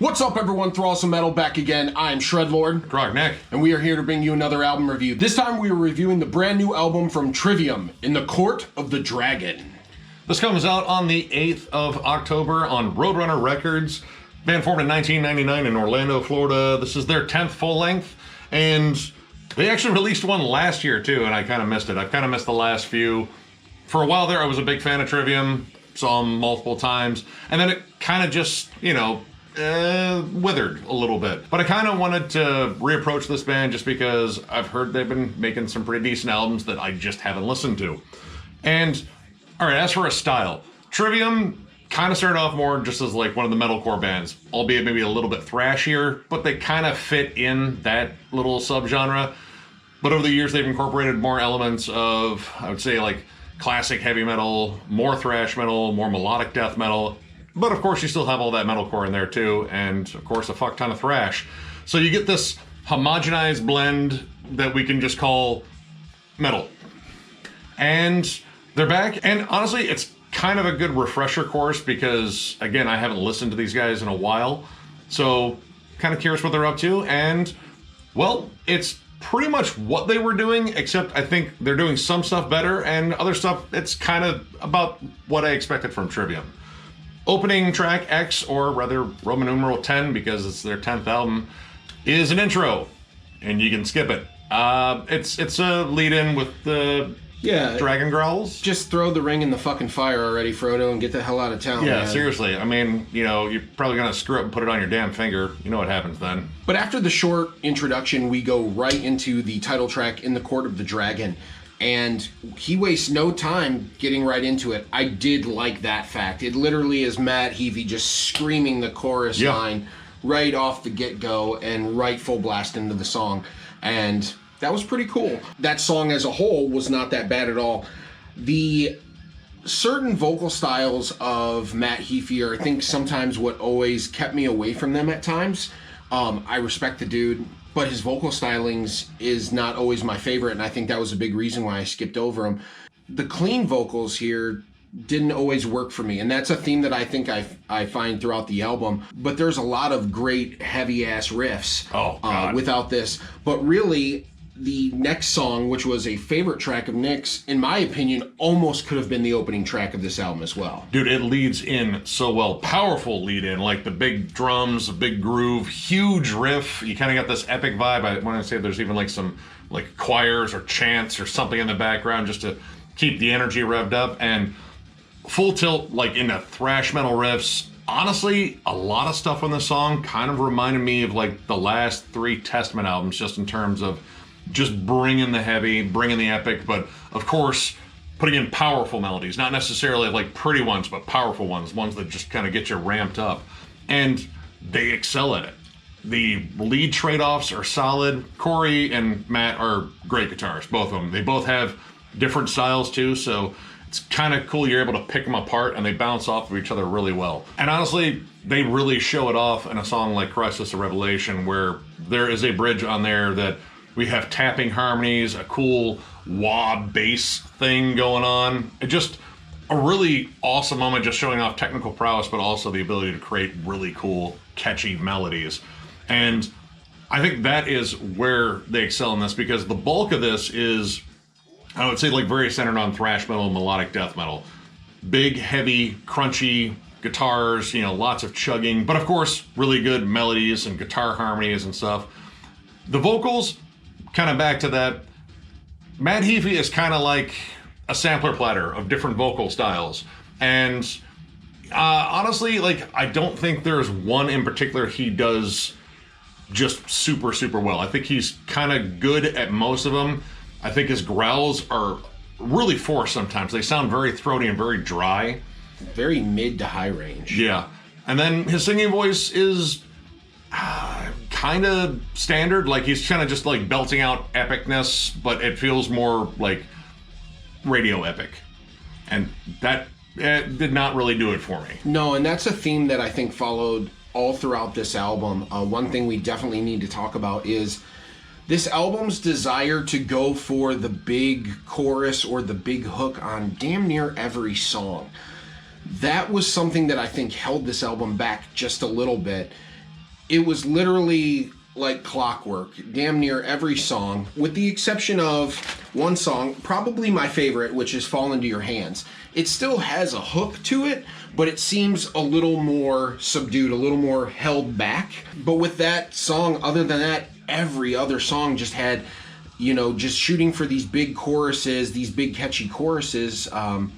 What's up, everyone? Thralls and Metal back again. I'm Shredlord. Necrotic Nick. And we are here to bring you another album review. This time we are reviewing the brand new album from Trivium, In the Court of the Dragon. This comes out on the 8th of October on Roadrunner Records. Band formed in 1999 in Orlando, Florida. This is their 10th full length, and they actually released one last year too, and I kind of missed it. I've kind of missed the last few. For a while there, I was a big fan of Trivium, saw them multiple times, and then it kind of just, withered a little bit. But I kind of wanted to reapproach this band just because I've heard they've been making some pretty decent albums that I just haven't listened to. And, alright, as for a style, Trivium kind of started off more just as like one of the metalcore bands, albeit maybe a little bit thrashier, but they kind of fit in that little subgenre. But over the years, they've incorporated more elements of, I would say, like classic heavy metal, more thrash metal, more melodic death metal. But of course, you still have all that metalcore in there too, and of course, a fuck ton of thrash. So you get this homogenized blend that we can just call metal. And they're back, and honestly, it's kind of a good refresher course because, again, I haven't listened to these guys in a while. So, kind of curious what they're up to, and, well, it's pretty much what they were doing, except I think they're doing some stuff better, and other stuff, it's kind of about what I expected from Trivium. Opening track X, or rather Roman numeral 10, because it's their 10th album, is an intro, and you can skip it. It's a lead-in with the dragon growls. Just throw the ring in the fucking fire already, Frodo, and get the hell out of town. Yeah, man. seriously. I mean, you're probably gonna screw up and put it on your damn finger. You know what happens then. But after the short introduction, we go right into the title track, In the Court of the Dragon. And he wastes no time getting right into it. I did like that fact. It literally is Matt Heafy just screaming the chorus line right off the get-go and right full blast into the song. And that was pretty cool. That song as a whole was not that bad at all. The certain vocal styles of Matt Heafy are, I think, sometimes what always kept me away from them at times. I respect the dude, but his vocal stylings is not always my favorite, and I think that was a big reason why I skipped over him. The clean vocals here didn't always work for me, and that's a theme that I think I find throughout the album. But there's a lot of great heavy-ass riffs without this. But really, the next song, which was a favorite track of Nick's, in my opinion, almost could have been the opening track of this album as well. Dude, it leads in so well. Powerful lead in, like the big drums, a big groove, huge riff. You kind of got this epic vibe. I want to say there's even like some like choirs or chants or something in the background just to keep the energy revved up. And full tilt, like into thrash metal riffs. Honestly, a lot of stuff on this song kind of reminded me of like the last 3 Testament albums, just in terms of just bringing the heavy, bringing the epic, but of course, putting in powerful melodies, not necessarily like pretty ones, but powerful ones that just kind of get you ramped up. And they excel at it. The lead trade-offs are solid. Corey and Matt are great guitarists, both of them. They both have different styles too, so it's kind of cool you're able to pick them apart, and they bounce off of each other really well. And honestly, they really show it off in a song like Crisis of Revelation, where there is a bridge on there that we have tapping harmonies, a cool wah bass thing going on. It just a really awesome moment, just showing off technical prowess, but also the ability to create really cool, catchy melodies. And I think that is where they excel in this, because the bulk of this is, I would say, like very centered on thrash metal and melodic death metal. Big, heavy, crunchy guitars, lots of chugging, but of course, really good melodies and guitar harmonies and stuff. The vocals, kind of back to that, Matt Heafy is kind of like a sampler platter of different vocal styles. And honestly, like, I don't think there's one in particular he does just super, super well. I think he's kind of good at most of them. I think his growls are really forced sometimes. They sound very throaty and very dry. Very mid to high range. Yeah. And then his singing voice is kind of standard. Like, he's kind of just like belting out epicness, but it feels more like radio epic. And that did not really do it for me. No, and that's a theme that I think followed all throughout this album. One thing we definitely need to talk about is this album's desire to go for the big chorus or the big hook on damn near every song. That was something that I think held this album back just a little bit. it was literally like clockwork, damn near every song, with the exception of one song, probably my favorite, which is Fall Into Your Hands. It still has a hook to it, but it seems a little more subdued, a little more held back. But with that song, other than that, every other song just had, you know, just shooting for these big choruses, these big catchy choruses. And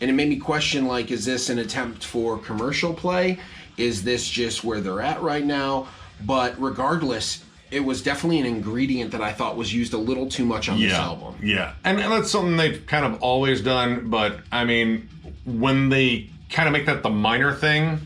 it made me question, like, is this an attempt for commercial play? Is this just where they're at right now? But regardless, it was definitely an ingredient that I thought was used a little too much on this album. Yeah, and that's something they've kind of always done, but I mean, when they kind of make that the minor thing,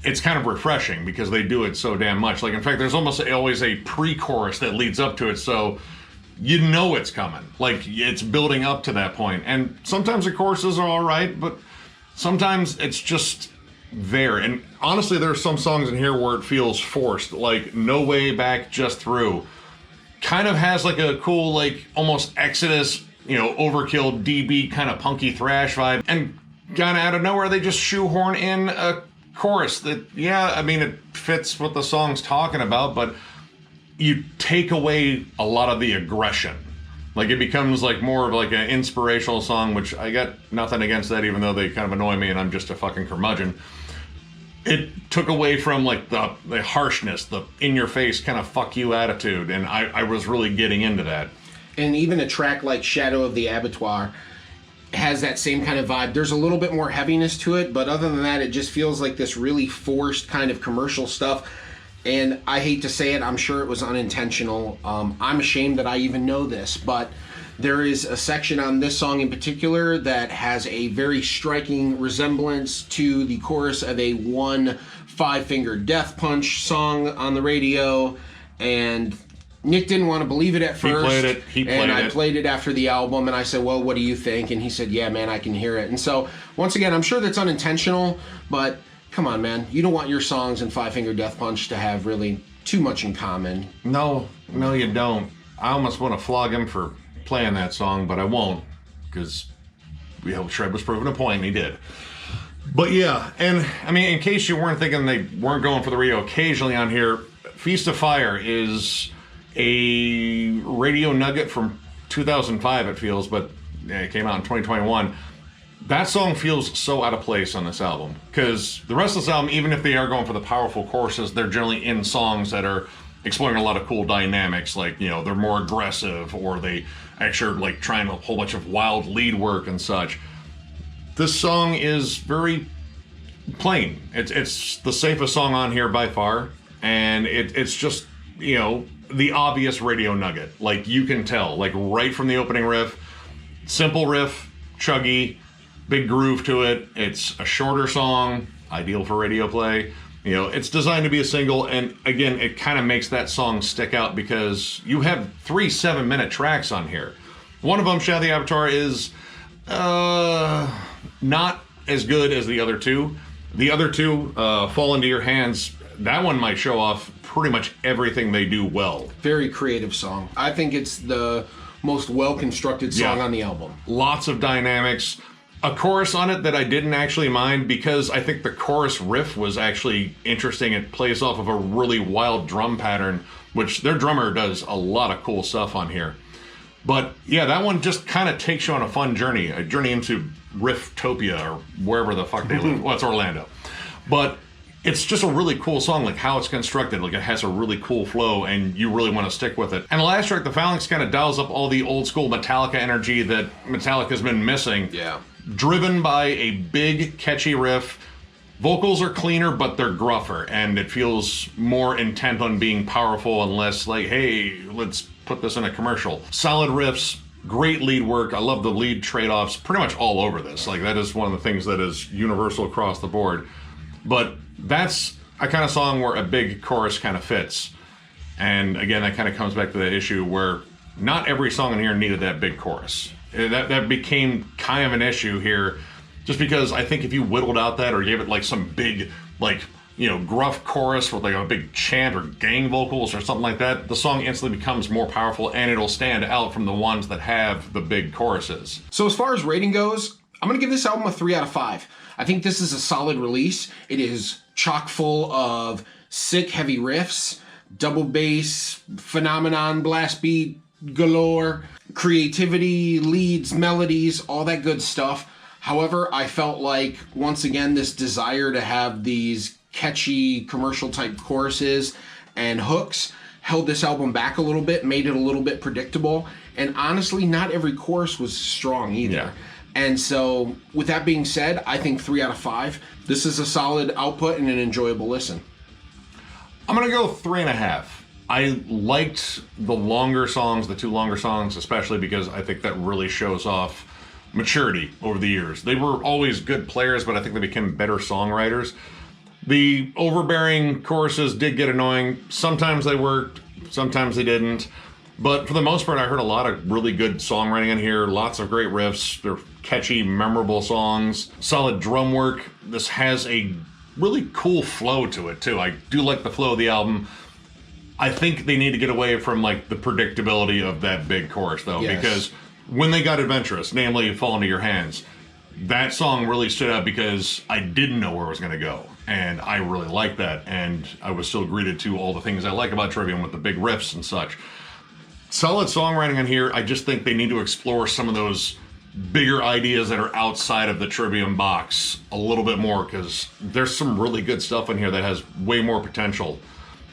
it's kind of refreshing because they do it so damn much. Like, in fact, there's almost always a pre-chorus that leads up to it, so you know it's coming. Like, it's building up to that point. And sometimes the choruses are all right, but sometimes it's just there. And honestly, there are some songs in here where it feels forced, like No Way Back, Just Through. Kind of has like a cool, like almost Exodus, you know, Overkill, DB kind of punky thrash vibe. And kind of out of nowhere, they just shoehorn in a chorus that, yeah, I mean, it fits what the song's talking about, but you take away a lot of the aggression. Like, it becomes like more of like an inspirational song, which I got nothing against that, even though they kind of annoy me and I'm just a fucking curmudgeon. It took away from like the harshness, the in-your-face kind of fuck you attitude, and I was really getting into that. And even a track like Shadow of the Abattoir has that same kind of vibe. There's a little bit more heaviness to it, but other than that, it just feels like this really forced kind of commercial stuff. And I hate to say it, I'm sure it was unintentional. I'm ashamed that I even know this, but there is a section on this song in particular that has a very striking resemblance to the chorus of a one Five Finger Death Punch song on the radio, and Nick didn't want to believe it at first. He played it. And I played it after the album, and I said, well, what do you think? And he said, yeah, man, I can hear it. And so, once again, I'm sure that's unintentional, but come on, man. You don't want your songs and Five Finger Death Punch to have really too much in common. No, you don't. I almost want to flog him for playing that song, but I won't, because Shred was proving a point, and he did. But yeah, and I mean, in case you weren't thinking they weren't going for the radio occasionally on here, Feast of Fire is a radio nugget from 2005, it feels, but it came out in 2021. That song feels so out of place on this album, because the rest of this album, even if they are going for the powerful choruses, they're generally in songs that are exploring a lot of cool dynamics, like, you know, they're more aggressive, or they actually are like trying a whole bunch of wild lead work and such. This song is very plain. It's the safest song on here by far, and it's just, you know, the obvious radio nugget. Like, you can tell, like, right from the opening riff, simple riff, chuggy, big groove to it. It's a shorter song, ideal for radio play. You know, it's designed to be a single, and again, it kind of makes that song stick out because you have 3 7-minute tracks on here. One of them, Shadow of the Abattoir, is not as good as the other two. The other two, Fall Into Your Hands, that one might show off pretty much everything they do well. Very creative song. I think it's the most well-constructed song on the album. Lots of dynamics. A chorus on it that I didn't actually mind, because I think the chorus riff was actually interesting. It plays off of a really wild drum pattern, which their drummer does a lot of cool stuff on here. But yeah, that one just kind of takes you on a fun journey, a journey into Rifftopia, or wherever the fuck they live. Well, it's Orlando. But it's just a really cool song, like how it's constructed. Like, it has a really cool flow, and you really want to stick with it. And the last track, The Phalanx, kind of dials up all the old school Metallica energy that Metallica's been missing. Yeah. Driven by a big, catchy riff. Vocals are cleaner, but they're gruffer, and it feels more intent on being powerful and less like, hey, let's put this in a commercial. Solid riffs, great lead work. I love the lead trade-offs pretty much all over this. Like, that is one of the things that is universal across the board. But that's a kind of song where a big chorus kind of fits. And again, that kind of comes back to the issue where not every song in here needed that big chorus. That became kind of an issue here, just because I think if you whittled out that or gave it like some big, like, you know, gruff chorus with like a big chant or gang vocals or something like that, the song instantly becomes more powerful, and it'll stand out from the ones that have the big choruses. So as far as rating goes, I'm going to give this album a 3 out of 5. I think this is a solid release. It is chock full of sick heavy riffs, double bass, phenomenon, blast beat galore, creativity, leads, melodies, all that good stuff. However, I felt like, once again, this desire to have these catchy commercial type choruses and hooks held this album back a little bit, made it a little bit predictable, and honestly, not every chorus was strong either. Yeah. And so, with that being said, I think 3 out of 5. This is a solid output and an enjoyable listen. I'm gonna go 3.5. I liked the longer songs, the 2 longer songs, especially because I think that really shows off maturity over the years. They were always good players, but I think they became better songwriters. The overbearing choruses did get annoying. Sometimes they worked, sometimes they didn't. But for the most part, I heard a lot of really good songwriting in here. Lots of great riffs. They're catchy, memorable songs. Solid drum work. This has a really cool flow to it, too. I do like the flow of the album. I think they need to get away from, like, the predictability of that big chorus, though. Yes. Because when they got adventurous, namely Fall Into Your Hands, that song really stood out because I didn't know where it was going to go. And I really liked that. And I was still greeted to all the things I like about Trivium with the big riffs and such. Solid songwriting in here. I just think they need to explore some of those bigger ideas that are outside of the Trivium box a little bit more, because there's some really good stuff in here that has way more potential.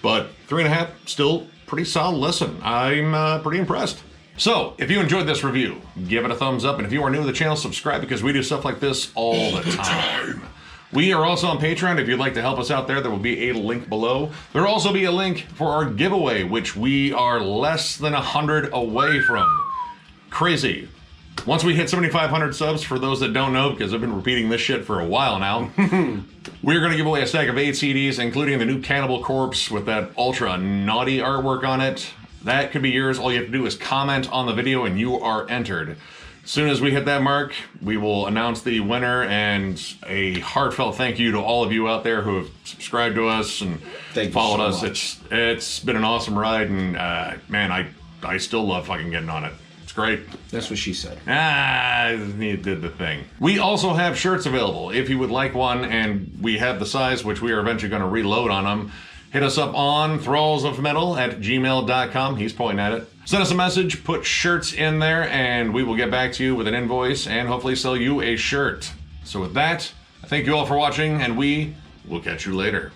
But 3.5, still pretty solid listen. I'm pretty impressed. So, if you enjoyed this review, give it a thumbs up, and if you are new to the channel, subscribe, because we do stuff like this all the time. We are also on Patreon. If you'd like to help us out there will be a link below. There will also be a link for our giveaway, which we are less than 100 away from. Crazy. Once we hit 7,500 subs, for those that don't know, because I've been repeating this shit for a while now, we're going to give away a stack of 8 CDs, including the new Cannibal Corpse with that ultra naughty artwork on it. That could be yours. All you have to do is comment on the video and you are entered. As soon as we hit that mark, we will announce the winner, and a heartfelt thank you to all of you out there who have subscribed to us and followed us. It's been an awesome ride, and man, I still love fucking getting on it. It's great. That's what she said. He did the thing. We also have shirts available. If you would like one, and we have the size, which we are eventually going to reload on them, hit us up on thrallsofmetal@gmail.com. He's pointing at it. Send us a message, put shirts in there, and we will get back to you with an invoice and hopefully sell you a shirt. So with that, I thank you all for watching, and we will catch you later.